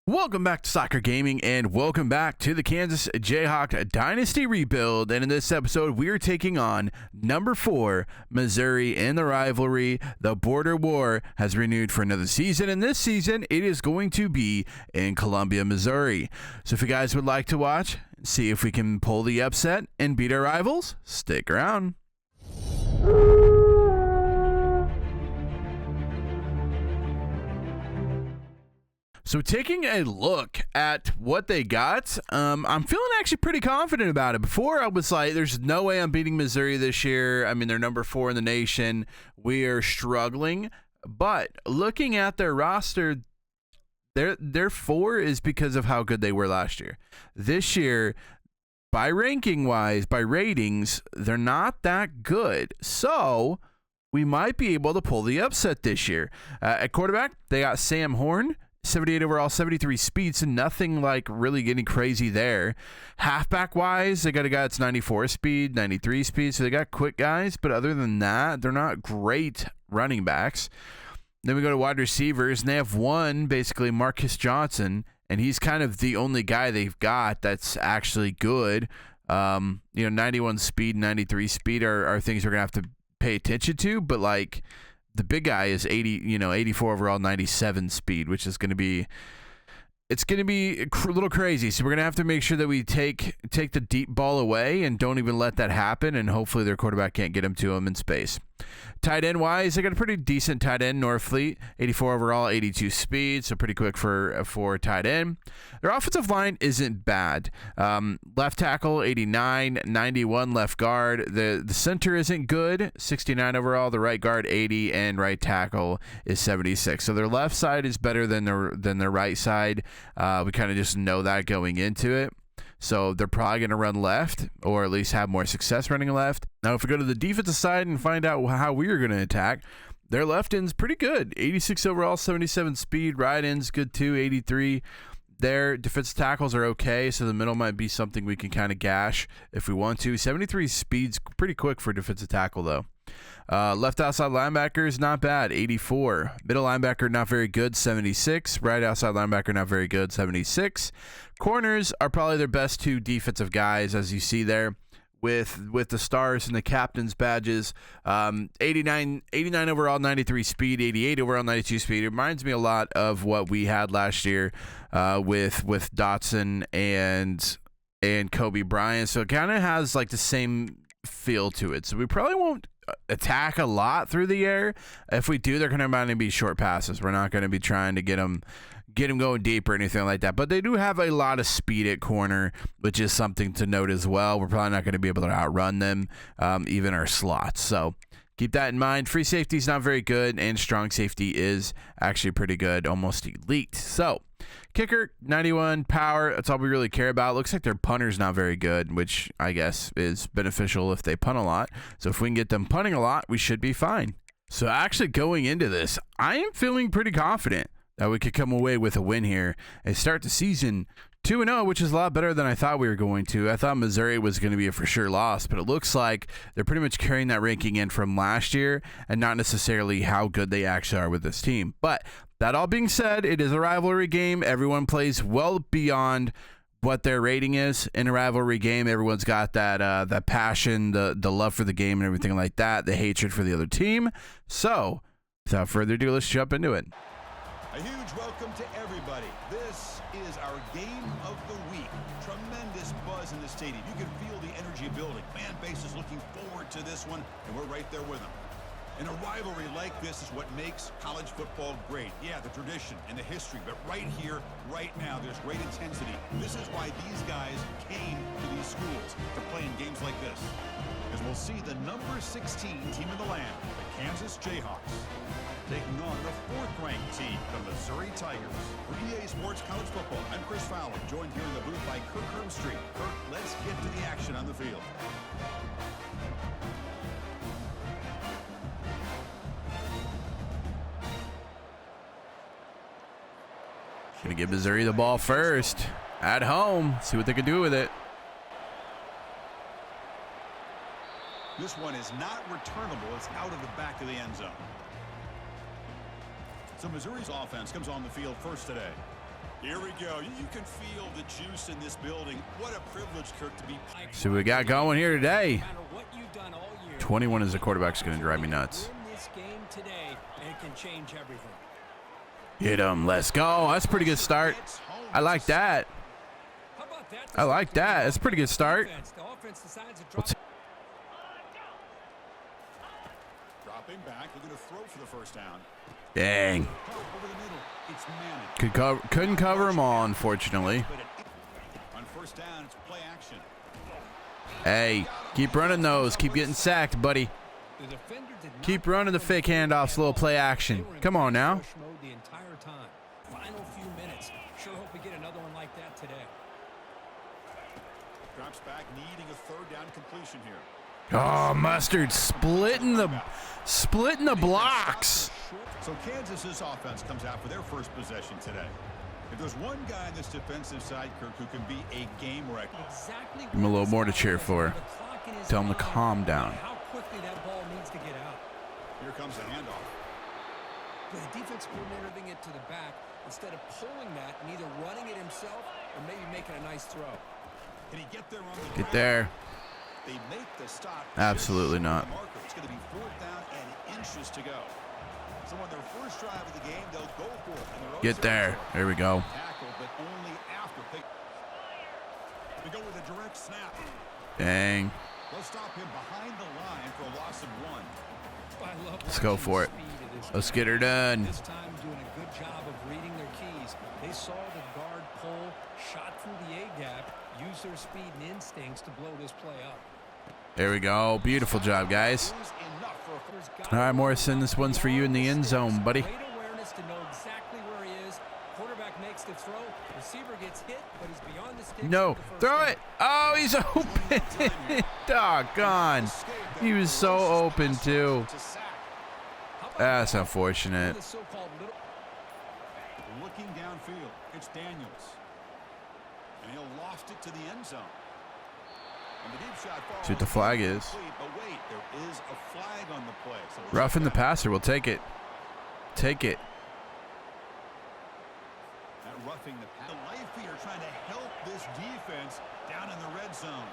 Welcome back to Soccer Gaming, and welcome back to the Kansas Jayhawk Dynasty Rebuild. And in this episode, we are taking on number 4, Missouri in the rivalry. The border war has renewed for another season, and this season, it is going to be in Columbia, Missouri. So if you guys would like to watch, see if we can pull the upset and beat our rivals, stick around. So taking a look at what they got, I'm feeling actually pretty confident about it. Before, I was like, there's no way I'm beating Missouri this year. I mean, they're number 4 in the nation. We are struggling. But looking at their roster, their 4 is because of how good they were last year. This year, by ranking-wise, by ratings, they're not that good. So we might be able to pull the upset this year. At quarterback, they got Sam Horn. 78 overall, 73 speed, so nothing like really getting crazy there. Halfback wise, they got a guy that's 94 speed, 93 speed, so they got quick guys, but other than that, they're not great running backs. Then we go to wide receivers, and they have one, basically Marcus Johnson, and he's kind of the only guy they've got that's actually good. 91 speed, 93 speed are things we're going to have to pay attention to, but like, the big guy is 84 overall, 97 speed, which is going to be, it's going to be a little crazy. So we're going to have to make sure that we take the deep ball away and don't even let that happen. And hopefully their quarterback can't get him to him in space. Tight end wise, they got a pretty decent tight end, Norfleet, 84 overall, 82 speed, so pretty quick for tight end. Their offensive line isn't bad. Left tackle, 89, 91 left guard. The center isn't good, 69 overall. The right guard, 80, and right tackle is 76. So their left side is better than their right side. We kind of just know that going into it. So they're probably going to run left, or at least have more success running left. Now, if we go to the defensive side and find out how we are going to attack, their left end's pretty good. 86 overall, 77 speed. Right end's good too, 83. Their defensive tackles are okay, so the middle might be something we can kind of gash if we want to. 73 speed's pretty quick for defensive tackle, though. Left outside linebacker is not bad, 84. Middle linebacker, not very good, 76. Right outside linebacker, not very good, 76. Corners are probably their best 2 defensive guys, as you see there, with the stars and the captain's badges. 89 overall, 93 speed, 88 overall, 92 speed. It reminds me a lot of what we had last year with Dotson and Kobe Bryant. So it kind of has like the same feel to it. So we probably won't attack a lot through the air. If we do, they're going to be short passes. We're not going to be trying to get them going deep or anything like that. But they do have a lot of speed at corner, which is something to note as well. We're probably not going to be able to outrun them, even our slots. So keep that in mind. Free safety is not very good, and strong safety is actually pretty good, almost elite. So kicker, 91 power. That's all we really care about. Looks like their punter's not very good, which I guess is beneficial if they punt a lot. So if we can get them punting a lot, we should be fine. So actually going into this, I am feeling pretty confident that we could come away with a win here and start the season 2-0, which is a lot better than I thought we were going to. I thought Missouri was going to be a for sure loss, but it looks like they're pretty much carrying that ranking in from last year and not necessarily how good they actually are with this team. But that all being said, it is a rivalry game. Everyone plays well beyond what their rating is in a rivalry game. Everyone's got that passion, the love for the game and everything like that, the hatred for the other team. So without further ado, let's jump into it. A huge welcome to everybody. This is our game of the week. Tremendous buzz in the stadium. You can feel the energy building. Fan base is looking forward to this one, and we're right there with them. And a rivalry like this is what makes college football great. Yeah, the tradition and the history, but right here, right now, there's great intensity. This is why these guys came to these schools to play in games like this. As we'll see the number 16 team in the land, the Kansas Jayhawks, taking on the 4th-ranked team, the Missouri Tigers. For EA Sports College Football, I'm Chris Fowler, joined here in the booth by Kirk Hermstreet. Kirk, let's get to the action on the field. Gonna give Missouri the ball first at home. See what they can do with it. This one is not returnable. It's out of the back of the end zone. So Missouri's offense comes on the field first today. Here we go. You can feel the juice in this building. What a privilege, Kirk, to be. See what we got going here today. 21 as a quarterback's going to drive me nuts. Get him. Let's go. That's a pretty good start. I like that. I like that. That's a pretty good start. Dropping back. We're going to throw for the first down. Dang. Couldn't cover them all, unfortunately. On first down, it's play action. Hey, keep running those. Keep getting sacked, buddy. Keep running the fake handoffs, little play action. Come on now. Final few minutes. Sure hope we get another one like that today. Drops back, needing a third down completion here. Oh, Mustard splitting the blocks. So Kansas's offense comes out for their first possession today. If there's one guy on this defensive side, Kirk, who can be a game wrecker. Give him a little more to cheer for. Tell him to calm down. How quickly that ball needs to get out. Here comes the handoff. But the defense coordinator it to the back instead of pulling that and either running it himself or maybe making a nice throw. Can he get there on the Get there. They make the stop. Absolutely not. It's going to be fourth down and inches to go. So on their first drive of the game, they'll go for it. Get there. There we go. Tackle, but only after pick. We go with a direct snap. Dang. They'll stop him behind the line for a loss of 1. Let's go for it. Let's get her done. This time doing a good job of reading their keys. They saw the guard pull, shot through the A gap, used their speed and instincts to blow this play up. There we go. Beautiful job, guys. All right, Morrison, this one's for you in the end zone, buddy. Great awareness to know exactly where he is. Quarterback makes the throw. Receiver gets hit, but he's beyond the sticks. No, throw it. Oh, he's open. Doggone. He was so open, too. That's unfortunate. Looking downfield, it's Daniels. And he'll loft it to the end zone. And the deep shot falls. See what the flag is. But wait, there is a flag on the play. So Roughing the passer. We'll take it. Take it. That roughing the Leify are trying to help this defense down in the red zone.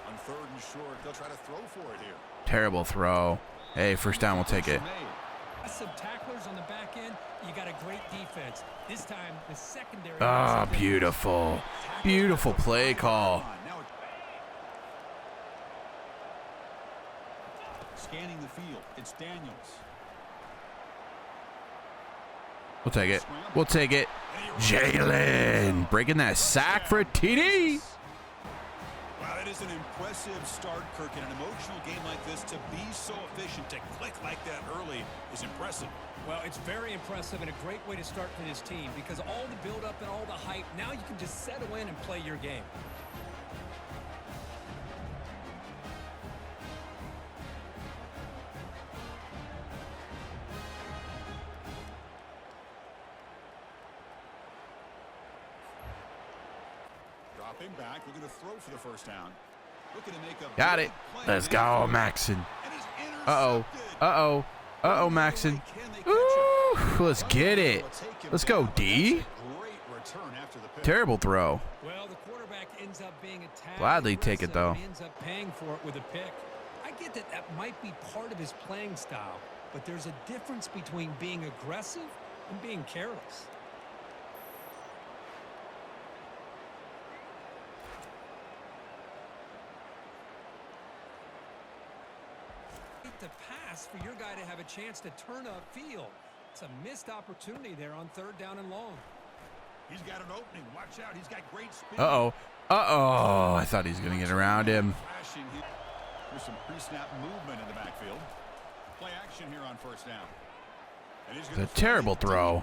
On third and short, they'll try to throw for it here. Terrible throw. Hey, first down, we'll take it. Some tacklers on the back end. You got a great defense. This time, the secondary. Ah, beautiful. Beautiful play call. Scanning the field, it's Daniels. We'll take it. We'll take it. Jalen breaking that sack for a TD. Wow, that is an impressive start, Kirk. In an emotional game like this, to be so efficient, to click like that early is impressive. Well, it's very impressive and a great way to start for this team because all the build-up and all the hype, now you can just settle in and play your game. Dropping back, we're going to throw for the first down. Looking to make a Got it. Let's go, Maxon. Uh-oh. Uh-oh. Uh-oh, Maxon. Ooh, let's get it. Let's go, D. Terrible throw. Well, the quarterback ends up being attacked. Gladly take it, though. He ends up paying for it with a pick. I get that that might be part of his playing style, but there's a difference between being aggressive and being careless. To pass for your guy to have a chance to turn upfield. It's a missed opportunity there on third down and long. He's got an opening. Watch out. He's got great speed. Uh-oh. Uh-oh. I thought he was going to get around him. There's some pre-snap movement in the backfield. Play action here on first down. And he's a terrible throw.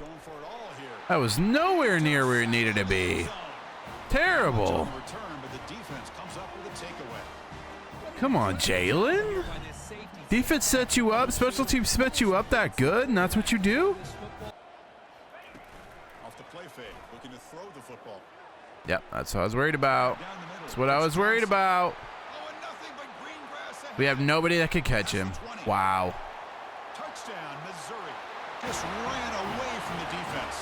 That was nowhere near where it needed to be. Terrible. Come on, Jalen. Defense sets you up. Special teams set you up that good, and that's what you do? Off the play fake, looking to throw the football. Yep, that's what I was worried about. That's what I was worried about. We have nobody that could catch him. Wow. Touchdown, Missouri. just ran away from the defense.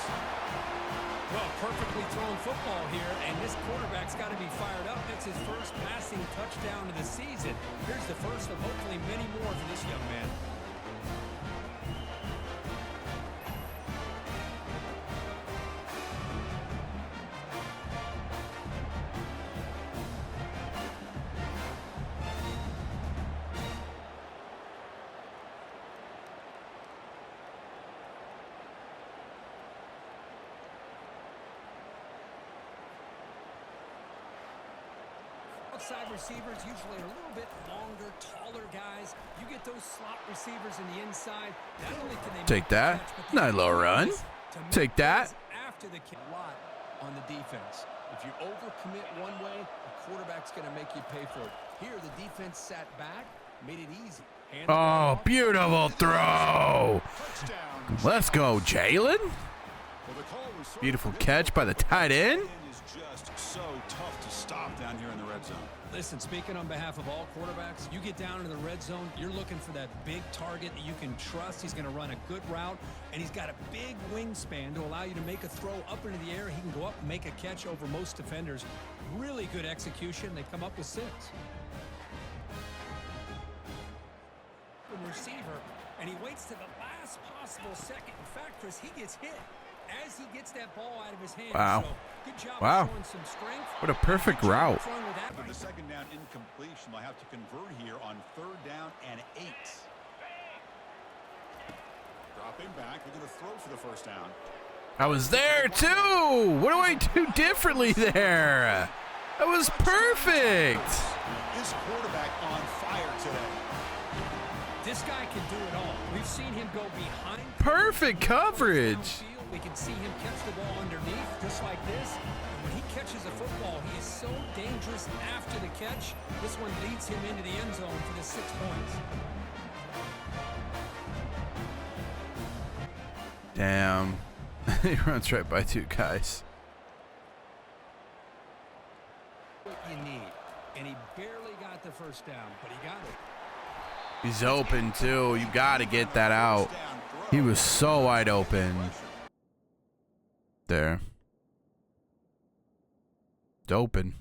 Well, perfectly thrown football here, and this quarterback's got to be fired up. It's his first passing touchdown of the season. Here's the first of hopefully many more for this young man. Outside receivers usually are a little bit longer, taller guys. You get those slot receivers in the inside. Not only can they Take that. Nice little run. Take that. After the kick, a lot on the defense. If you overcommit one way, the quarterback's going to make you pay for it. Here, the defense sat back, made it easy. Oh, beautiful throw. Let's go, Jalen. Beautiful catch by the tight end. So tough to stop down here in the red zone. Listen, speaking on behalf of all quarterbacks, you get down into the red zone, you're looking for that big target that you can trust. He's going to run a good route, and he's got a big wingspan to allow you to make a throw up into the air. He can go up and make a catch over most defenders. Really good execution. They come up with 6. Receiver, and he waits to the last possible second. In fact, Chris, he gets hit as he gets that ball out of his hand. Wow. So, good job showing some strength. What a perfect route. With the second down incompletion, they'll have to convert here on 3rd down and 8. Dropping back, they're going to throw for the first down. I was there too. What do I do differently there? That was perfect. This quarterback on fire today. This guy can do it all. We've seen him go behind. Perfect coverage. We can see him catch the ball underneath just like this. And when he catches a football, he is so dangerous after the catch. This one leads him into the end zone for the 6 points. Damn. He runs right by 2 guys. What you need. And he barely got the first down, but he got it. He's open too. You got to get that out. He was so wide open. There. It's open.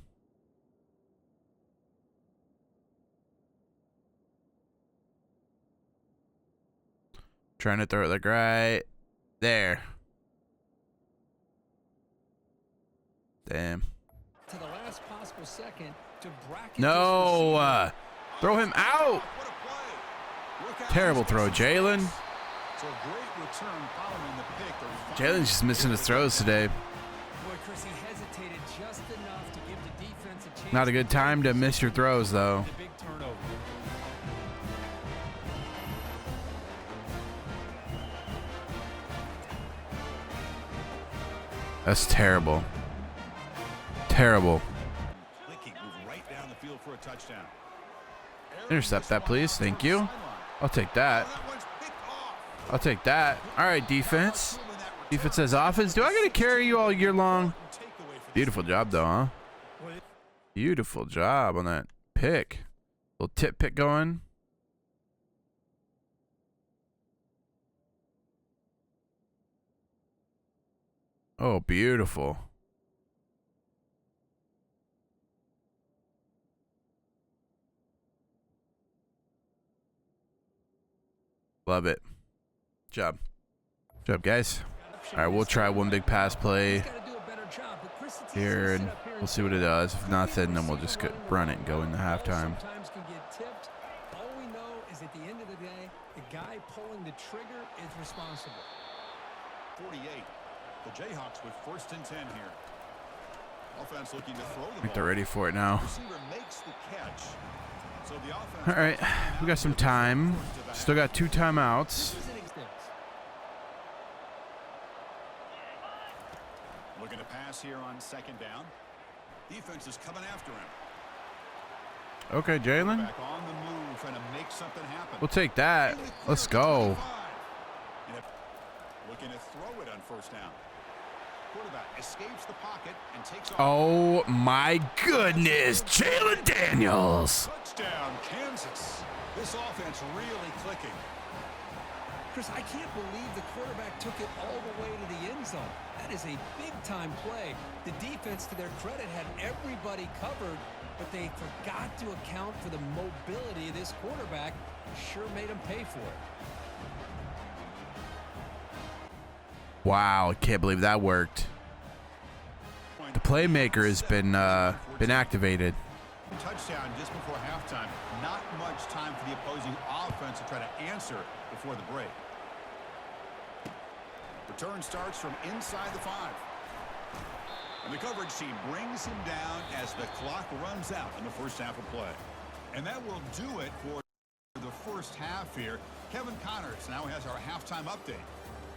Trying to throw it like right there. Damn. To the last possible second to bracket. No. Throw him out. Terrible throw, Jalen. Jalen's just missing his throws today. Not a good time to miss your throws, though. That's terrible. Terrible. Intercept that, please. Thank you. I'll take that. I'll take that. All right, defense. Defense says offense. Do I got to carry you all year long? Beautiful job, though, huh? Beautiful job on that pick. Little tip pick going. Oh, beautiful. Love it. Good job. Good job, guys. All right, we'll try one big pass play here, and we'll see what it does. If nothing, then we'll just run it and go into halftime. All we know is at the end of the day, the guy pulling the trigger is responsible. 48. The Jayhawks with 1st and 10 here. Offense looking to throw the I think ball. they're ready for it now. Receiver makes the catch. So the offense. All right, we got some time. Still got 2 timeouts. Looking to pass here on 2nd down. Defense is coming after him. Okay, Jalen. Back on the move, trying to make something happen. We'll take that. Let's go. Looking to throw it on 1st down. Quarterback escapes the pocket and takes off. Oh my goodness, Jalen Daniels. Touchdown, Kansas. This offense really clicking. Chris, I can't believe the quarterback took it all the way to the end zone. That is a big-time play. The defense, to their credit, had everybody covered, but they forgot to account for the mobility of this quarterback. Sure made him pay for it. Wow, I can't believe that worked. The playmaker has been activated. Touchdown just before halftime. Not much time for the opposing offense to try to answer before the break. Return starts from inside the 5. And the coverage team brings him down as the clock runs out in the first half of play. And that will do it for the first half here. Kevin Connors now has our halftime update.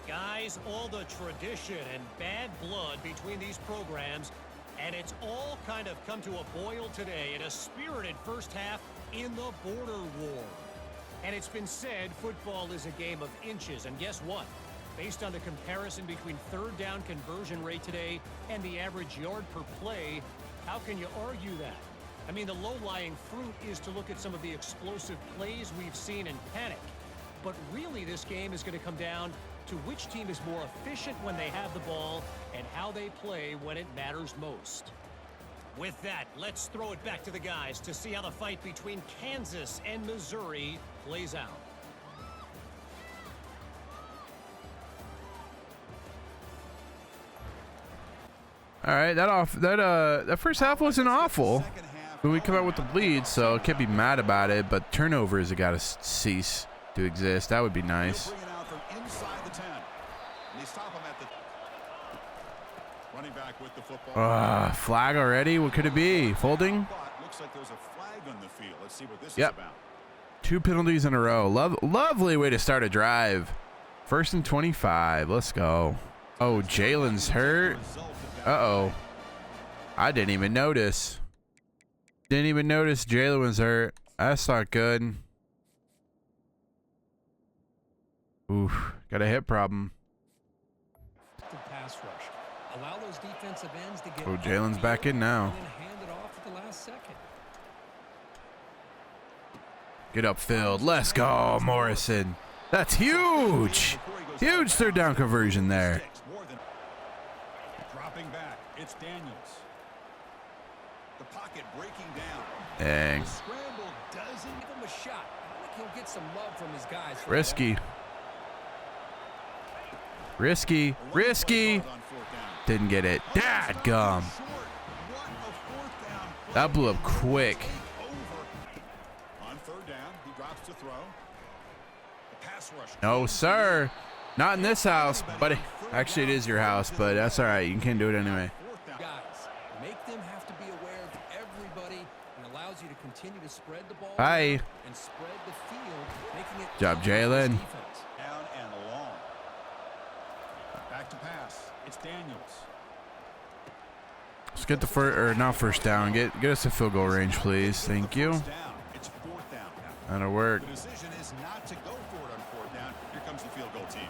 Guys, all the tradition and bad blood between these programs, and it's all kind of come to a boil today in a spirited first half in the border war. And it's been said football is a game of inches, and guess what? Based on the comparison between third down conversion rate today and the average yard per play, how can you argue that? I mean, the low-lying fruit is to look at some of the explosive plays we've seen and panic. But really, this game is going to come down to which team is more efficient when they have the ball and how they play when it matters most. With that, let's throw it back to the guys to see how the fight between Kansas and Missouri plays out. All right, that first half wasn't awful. But we come out with the lead, so can't be mad about it. But turnovers have got to cease to exist. That would be nice. Flag already? What could it be? Folding? Looks like there's a flag on the field. Let's see what this is about. 2 penalties in a row. Lovely way to start a drive. 1st and 25. Let's go. Oh, Jalen's hurt. Uh-oh. I didn't even notice. Didn't even notice Jalen was hurt. That's not good. Oof. Got a hip problem. Pass rush. Allow those defensive ends to get Jalen's back in now. and hand it off at the last second. Get upfield. Let's go, Morrison. That's huge. Huge third down conversion there. Dropping back. It's Daniels. The pocket breaking down. Dang. The scramble doesn't give him a shot. I think he'll get some love from his guys. Risky. Risky. Risky. Didn't get it. Dadgum. That blew up quick. On third down, he drops to throw. The pass rush. No, sir. Not in this house, but actually it is your house, but that's all right. You can do it anyway. Guys, make them have to be aware of everybody and allows you to continue to spread the ball Hi. and spread the field, making it Job, Jalen. Down and long. Back to pass. It's Daniels. Let's get the first down. Get us a field goal range, please. Thank you. It's fourth down. That'll work. The decision is not to go for it on fourth down. Here comes the field goal team.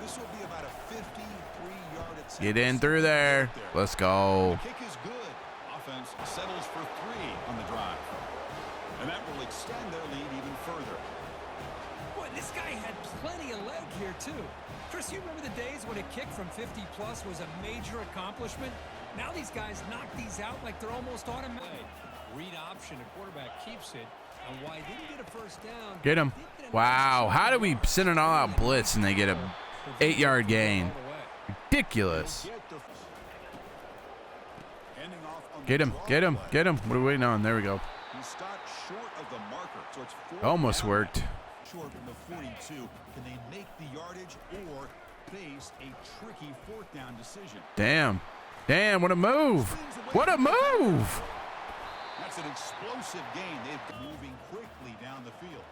This will be about a 53-yard attempt. Get in through there. Let's go. The kick is good. Offense settles for 3 on the drive. And that will extend their lead even further. Boy, this guy had plenty of leg here, too. Chris, you remember the days when a kick from 50-plus was a major accomplishment? Now these guys knock these out like they're almost automatic. Read option, a quarterback keeps it. And why didn't get a first down? Get him. Wow. How do we send an all-out blitz and they get a 8-yard gain? Ridiculous. Get him. Get him. Get him. What are we waiting on? There we go. He stopped short of the marker, so it's Almost worked. short from the 42. Can they make the yardage or face a tricky fourth down decision? Damn. Damn, what a move. What a move. That's an explosive gain. They've been moving quickly down the field.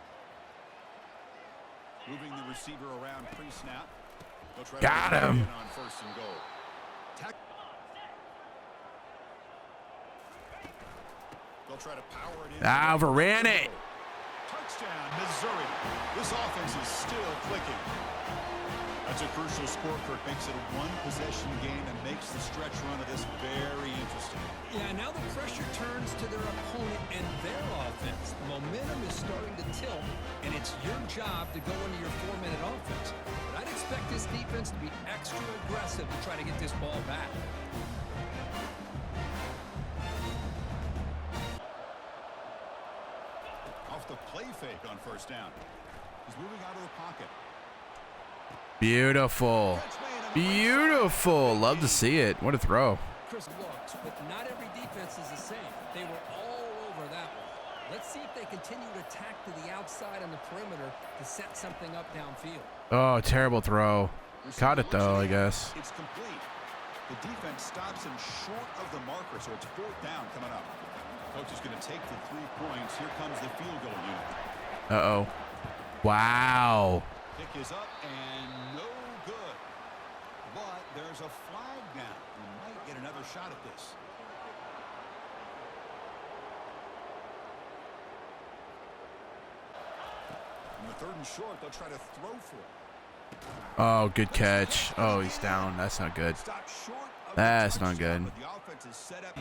Moving the receiver around pre-snap. Got him. On first and goal. They'll try to power it in. Overran it. Touchdown, Missouri. This offense is still clicking. That's a crucial score, Kirk. Makes it a one-possession game and makes the stretch run of this very interesting. Yeah, now the pressure turns to their opponent and their offense. The momentum is starting to tilt, and it's your job to go into your 4-minute offense. But I'd expect this defense to be extra aggressive to try to get this ball back. Off the play fake on first down. He's moving out of the pocket. Beautiful. Beautiful. Love to see it. What a throw. Chris looks, but not every defense is the same. They were all over that one. Let's see if they continue to attack to the outside on the perimeter to set something up downfield. Oh, terrible throw. Caught it though, I guess. It's complete. The defense stops him short of the marker, so it's 4th down coming up. Coach is going to take the 3 points. Here comes the field goal unit. Uh-oh. Wow. Kick is up and no good. But there's a flag now. We might get another shot at this. On the 3rd and short, they'll try to throw for it. Oh, good catch. Oh, he's down. That's not good. Stop short of That's the not good. touchdown, but the offense is set up.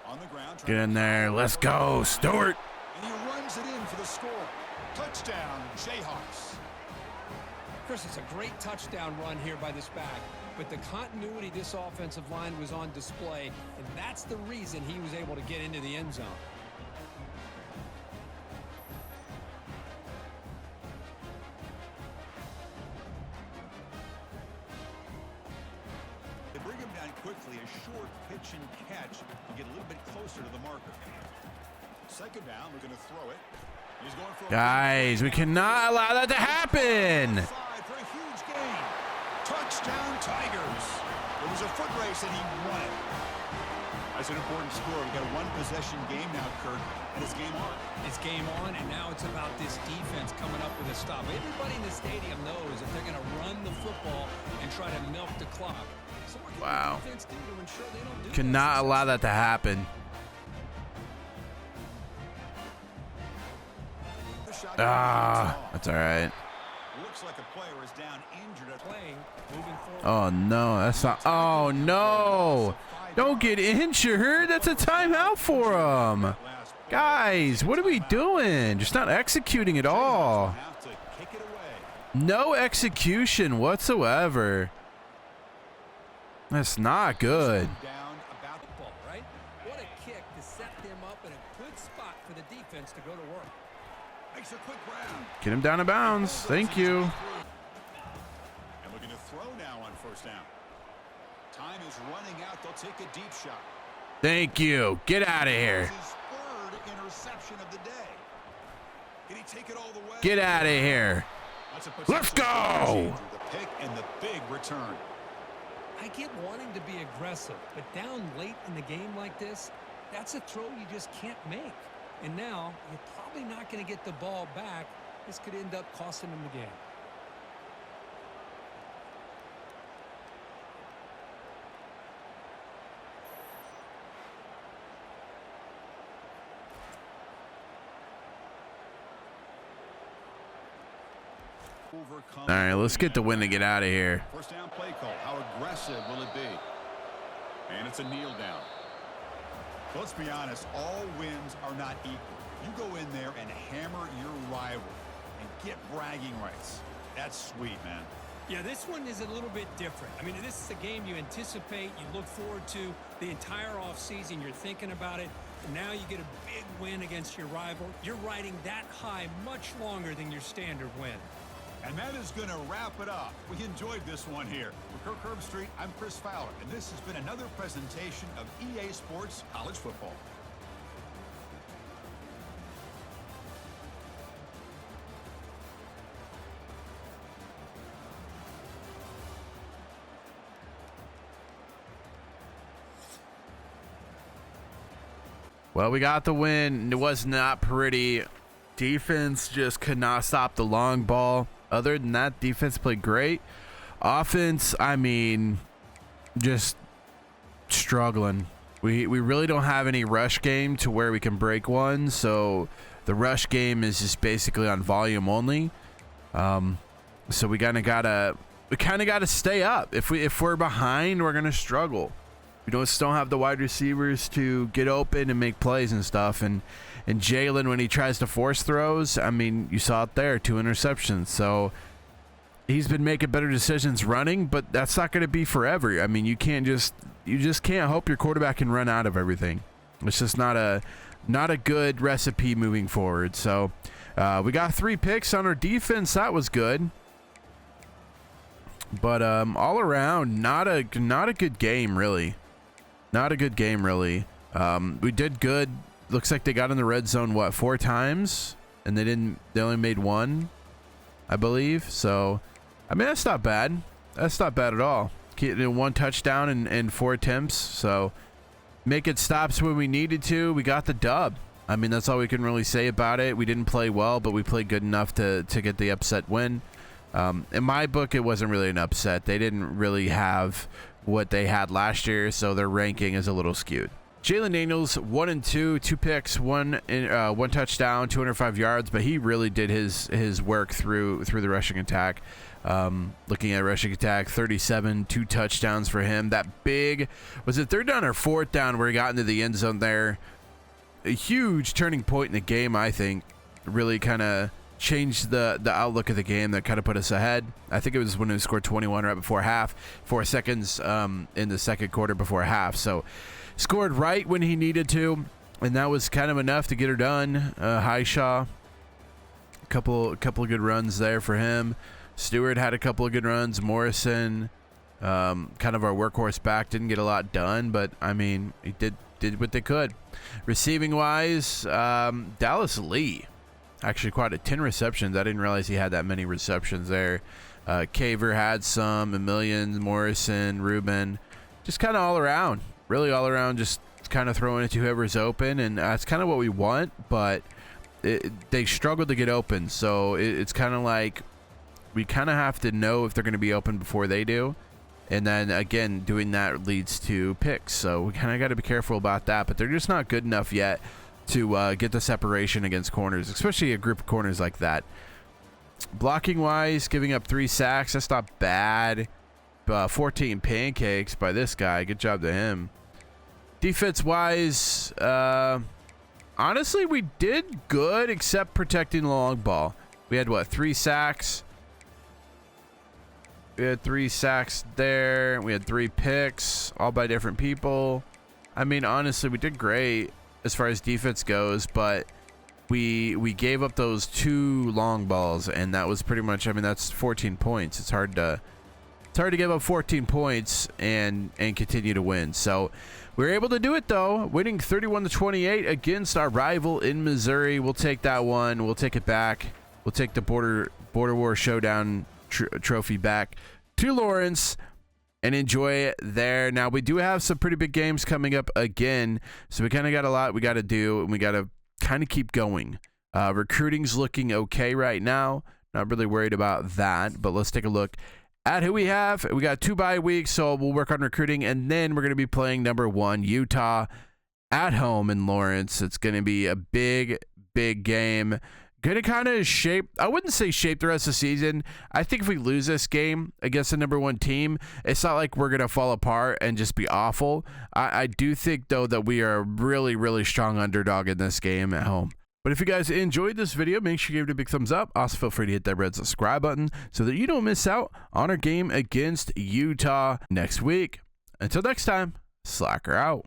On the ground, Get in there. Let's go, Stewart. and he runs it in for the score. Touchdown, Jayhawks. Chris, it's a great touchdown run here by this back, but the continuity this offensive line was on display, and that's the reason he was able to get into the end zone. They bring him down quickly, a short pitch and catch to get a little bit closer to the marker. 2nd down, we're going to throw it. He's going for Guys, we cannot allow that to happen. Side for a huge gain. Touchdown, Tigers. It was a foot race and he won it. That's an important score. We've got a 1-possession game now, Kirk, and it's game on. It's game on, and now it's about this defense coming up with a stop. Everybody in the stadium knows if they're going to run the football and try to milk the clock. So what can Wow. the defense do to ensure they don't do Cannot that? allow that to happen. That's all right. Looks like a player is down injured at Playing, moving forward. Oh, no. That's not. Oh, no. Don't get injured. That's a timeout for him. Guys, what are we doing? Just not executing at all. Have to kick it away. No execution whatsoever. That's not good. Down about Football, right? What a kick to set them up in a good spot for the defense to go to work. makes a quick round. Get him down to bounds. Thank you. And looking to throw now on first down. Time is running out. They'll take a deep shot. Thank you. Get out of here. His 3rd interception of the day. Can he take it all the way? Get out of here. That's a Let's go. The pick and the big return. I get wanting to be aggressive, but down late in the game like this, that's a throw you just can't make. And now, you're probably not going to get the ball back. This could end up costing them the game. Overcome. All right, let's get the win to get out of here. First down play call. How aggressive will it be? And it's a kneel down. Let's be honest, all wins are not equal. You go in there and hammer your rival and get bragging rights. That's sweet, man. Yeah, this one is a little bit different. I mean, this is a game you anticipate, you look forward to the entire offseason. You're thinking about it. And now you get a big win against your rival. You're riding that high much longer than your standard win. And that is going to wrap it up. We enjoyed this one here. For Kirk Herbstreit, I'm Chris Fowler, and this has been another presentation of EA Sports College Football. Well, we got the win. It was not pretty. Defense just could not stop the long ball. Other than that, defense played great. Offense, I mean, just struggling. We really don't have any rush game to where we can break one, so the rush game is just basically on volume only. So we kind of gotta stay up. If we're behind, we're gonna struggle. We just don't have the wide receivers to get open and make plays and stuff. And Jalen, when he tries to force throws, I mean, you saw it there, 2 interceptions. So he's been making better decisions running, but that's not going to be forever. I mean, you just can't hope your quarterback can run out of everything. It's just not a good recipe moving forward. So we got 3 picks on our defense. That was good. But all around, not a good game, really. Not a good game, really. We did good. Looks like they got in the red zone, 4 times? And they only made 1, I believe. So, I mean, that's not bad. That's not bad at all. 1 touchdown and 4 attempts. So, making stops when we needed to. We got the dub. I mean, that's all we can really say about it. We didn't play well, but we played good enough to get the upset win. In my book, it wasn't really an upset. They didn't really have what they had last year, so their ranking is a little skewed. Jalen Daniels, 1 and 2, 2 picks, 1 touchdown, 205 yards, but he really did his work through the rushing attack. Looking at rushing attack, 37, 2 touchdowns for him. That big, was it 3rd down or 4th down where he got into the end zone there? A huge turning point in the game, I think. Really kind of changed the outlook of the game that kind of put us ahead. I think it was when we scored 21 right before half, 4 seconds in the second quarter before half. So scored right when he needed to, and that was kind of enough to get her done. Highshaw, a couple of good runs there for him. Stewart had a couple of good runs. Morrison, kind of our workhorse back, didn't get a lot done, but I mean, he did what they could. Receiving wise, Dallas Lee, actually quite 10 receptions. I didn't realize he had that many receptions there. Caver had some, Emilian, Morrison, Ruben, just kind of all around, really all around, just kind of throwing it to whoever's open, and that's kind of what we want, but they struggled to get open, so it's kind of like we kind of have to know if they're going to be open before they do, and then again, doing that leads to picks, so we kind of got to be careful about that, but they're just not good enough yet to get the separation against corners, especially a group of corners like that. Blocking wise, giving up 3 sacks, that's not bad. 14 pancakes by this guy, good job to him. Defense wise, honestly, we did good except protecting the long ball. We had 3 sacks. We had 3 sacks there. We had 3 picks, all by different people. I mean, honestly, we did great as far as defense goes, but we gave up those 2 long balls, and that was pretty much, I mean, that's 14 points. It's hard to give up 14 points and continue to win. So we were able to do it, though, winning 31-28 against our rival in Missouri. We'll take that one. We'll take it back. We'll take the Border War Showdown trophy back to Lawrence and enjoy it there. Now, we do have some pretty big games coming up again, so we kind of got a lot we got to do, and we got to kind of keep going. Recruiting's looking okay right now. Not really worried about that, but let's take a look at who we have. We got 2 bye weeks, so we'll work on recruiting, and then we're going to be playing number 1, Utah, at home in Lawrence. It's going to be a big game. Going to kind of shape, I wouldn't say shape the rest of the season. I think if we lose this game against the number 1 team, it's not like we're going to fall apart and just be awful. I do think, though, that we are a really, really strong underdog in this game at home. But if you guys enjoyed this video, make sure you give it a big thumbs up. Also, feel free to hit that red subscribe button so that you don't miss out on our game against Utah next week. Until next time, Slacker out.